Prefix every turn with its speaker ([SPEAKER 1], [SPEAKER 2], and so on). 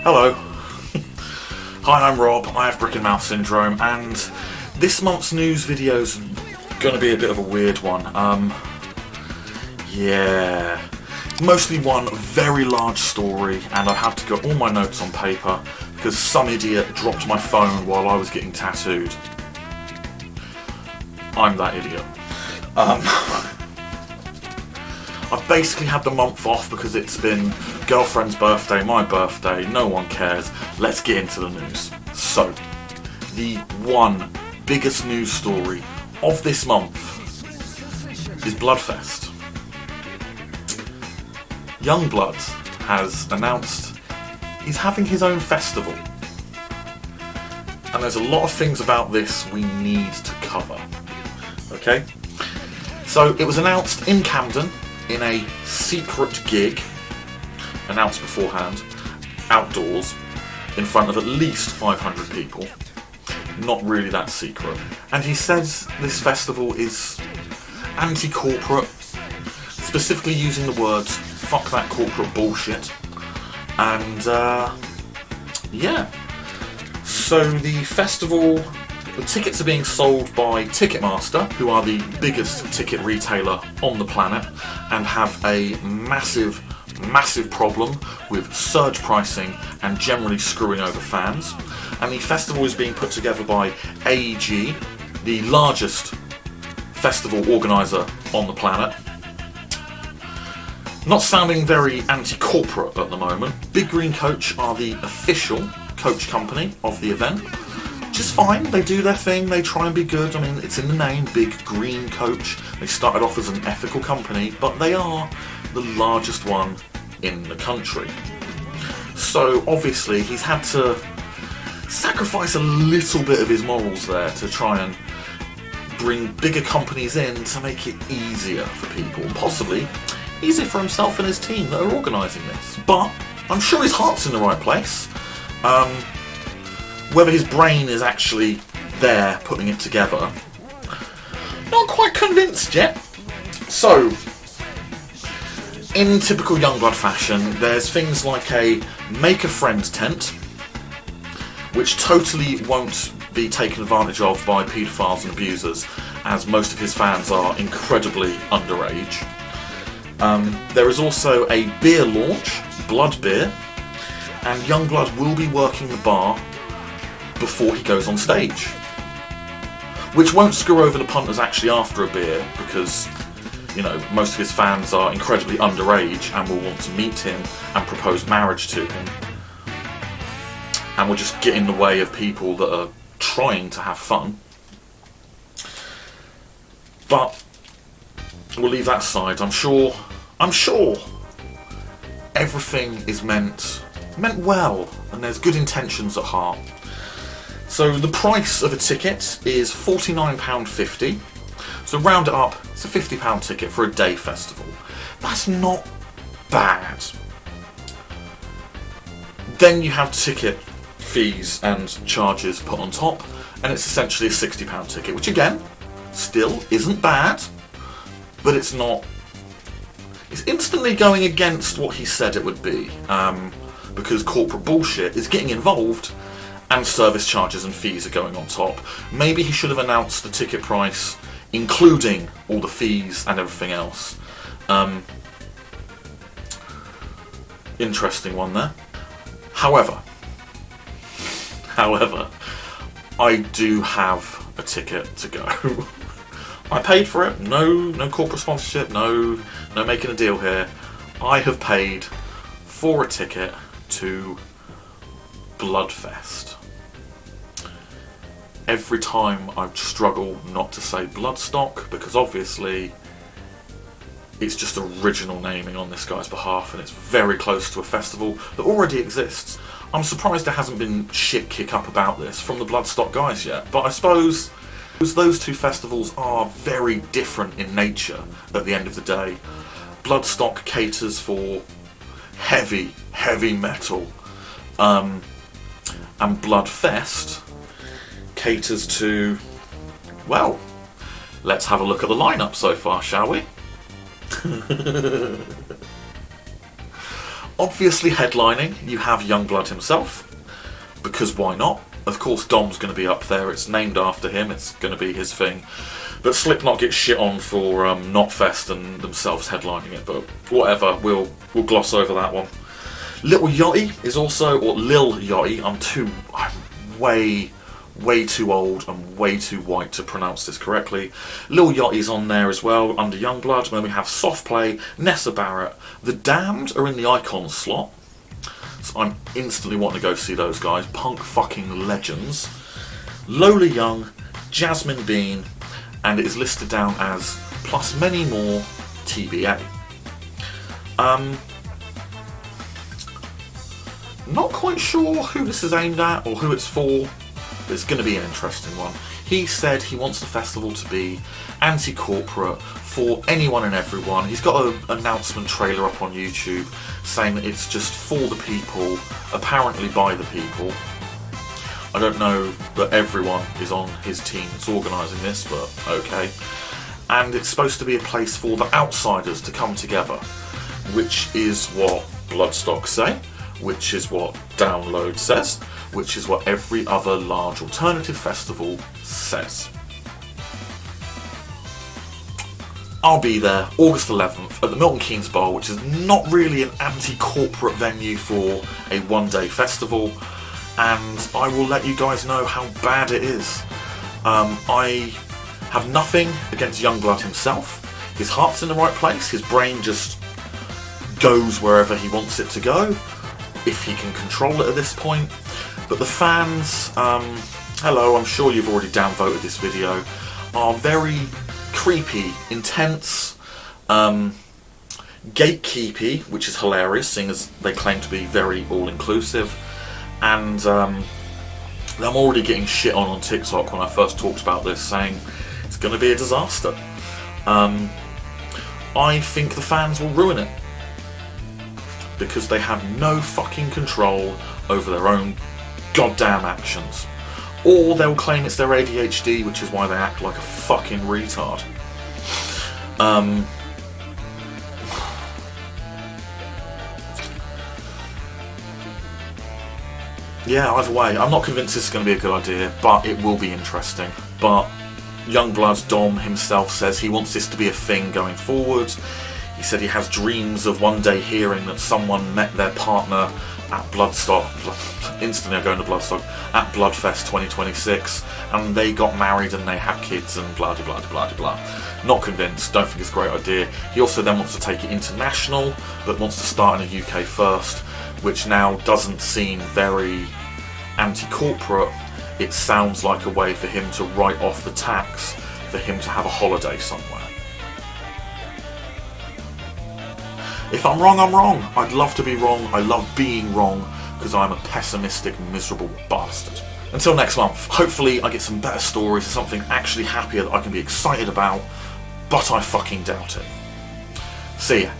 [SPEAKER 1] Hello. Hi, I'm Rob. I have brick and mouth syndrome, and this month's news video's going to be a bit of a weird one. Yeah. Mostly one very large story, and I had to get all my notes on paper because some idiot dropped my phone while I was getting tattooed. I'm that idiot. I've basically had the month off because it's been girlfriend's birthday, my birthday, no one cares. Let's get into the news. So, the one biggest news story of this month is Bludfest. Yungblud has announced he's having his own festival. And there's a lot of things about this we need to cover. Okay? So, it was announced in Camden, in a secret gig, announced beforehand, outdoors, in front of at least 500 people. Not really that secret. And he says this festival is anti-corporate, specifically using the words, fuck that corporate bullshit. And, yeah. So the festival, the tickets are being sold by Ticketmaster, who are the biggest ticket retailer on the planet, and have a massive problem with surge pricing and generally screwing over fans. And the festival is being put together by AEG, the largest festival organiser on the planet. Not sounding very anti-corporate at the moment. Big Green Coach are the official coach company of the event, which is fine. They do their thing, they try and be good. I mean, it's in the name, Big Green Coach. They started off as an ethical company, but they are the largest one in the country. So obviously he's had to sacrifice a little bit of his morals there to try and bring bigger companies in to make it easier for people, and possibly easier for himself and his team that are organising this. But I'm sure his heart's in the right place. Whether his brain is actually there putting it together, not quite convinced yet. So, in typical Yungblud fashion, there's things like a make a friend tent, which totally won't be taken advantage of by paedophiles and abusers, as most of his fans are incredibly underage. There is also a beer launch, Blood Beer, and Yungblud will be working the bar before he goes on stage, which won't screw over the punters actually after a beer, because, you know, most of his fans are incredibly underage and will want to meet him and propose marriage to him, and will just get in the way of people that are trying to have fun. But we'll leave that aside. I'm sure everything is meant well, and there's good intentions at heart. So the price of a ticket is £49.50. So round it up, it's a £50 ticket for a day festival. That's not bad. Then you have ticket fees and charges put on top, and it's essentially a £60 ticket, which again, still isn't bad, but it's not. It's instantly going against what he said it would be, because corporate bullshit is getting involved, and service charges and fees are going on top. Maybe he should have announced the ticket price, including all the fees and everything else. Interesting one there. However, I do have a ticket to go. I paid for it. No corporate sponsorship. No making a deal here. I have paid for a ticket to Bludfest. Every time I struggle not to say Bloodstock, because obviously it's just original naming on this guy's behalf, and it's very close to a festival that already exists. I'm surprised there hasn't been shit kick up about this from the Bloodstock guys yet, but I suppose those two festivals are very different in nature at the end of the day. Bloodstock caters for heavy metal, and Bludfest caters to, well, let's have a look at the lineup so far, shall we? Obviously headlining, you have Yungblud himself, because why not? Of course Dom's going to be up there, it's named after him, it's going to be his thing. But Slipknot gets shit on for Knotfest and themselves headlining it, but whatever, we'll gloss over that one. Little Yachty is also, or Lil Yachty, I'm way too old and way too white to pronounce this correctly. Lil Yachty's on there as well, under Yungblud. Then we have Soft Play, Nessa Barrett. The Damned are in the Icons slot. So I'm instantly wanting to go see those guys. Punk fucking legends. Lola Young, Jasmine Bean, and it is listed down as plus many more TBA. Not quite sure who this is aimed at or who it's for. It's going to be an interesting one. He said he wants the festival to be anti-corporate for anyone and everyone. He's got an announcement trailer up on YouTube saying that it's just for the people, apparently by the people. I don't know that everyone is on his team that's organising this, but okay. And it's supposed to be a place for the outsiders to come together, which is what Bloodstock say, which is what Download says, which is what every other large alternative festival says. I'll be there August 11th at the Milton Keynes Bowl, which is not really an anti-corporate venue for a one-day festival, and I will let you guys know how bad it is. I have nothing against Yungblud himself. His heart's in the right place, his brain just goes wherever he wants it to go, if he can control it at this point. But the fans, hello, I'm sure you've already downvoted this video, are very creepy, intense, gatekeepy, which is hilarious, seeing as they claim to be very all-inclusive. And I'm already getting shit on TikTok when I first talked about this, saying it's going to be a disaster. I think the fans will ruin it, because they have no fucking control over their own goddamn actions. Or they'll claim it's their ADHD, which is why they act like a fucking retard. Yeah, either way, I'm not convinced this is going to be a good idea, but it will be interesting. But Yungblud's Dom himself says he wants this to be a thing going forward. He said he has dreams of one day hearing that someone met their partner at Bloodstock, instantly I'm going to Bloodstock, at Bludfest 2026, and they got married and they have kids and blah de blah de blah de blah. Not convinced, don't think it's a great idea. He also then wants to take it international, but wants to start in the UK first, which now doesn't seem very anti-corporate. It sounds like a way for him to write off the tax, for him to have a holiday somewhere. If I'm wrong, I'm wrong. I'd love to be wrong. I love being wrong, because I'm a pessimistic, miserable bastard. Until next month, hopefully I get some better stories, something actually happier that I can be excited about, but I fucking doubt it. See ya.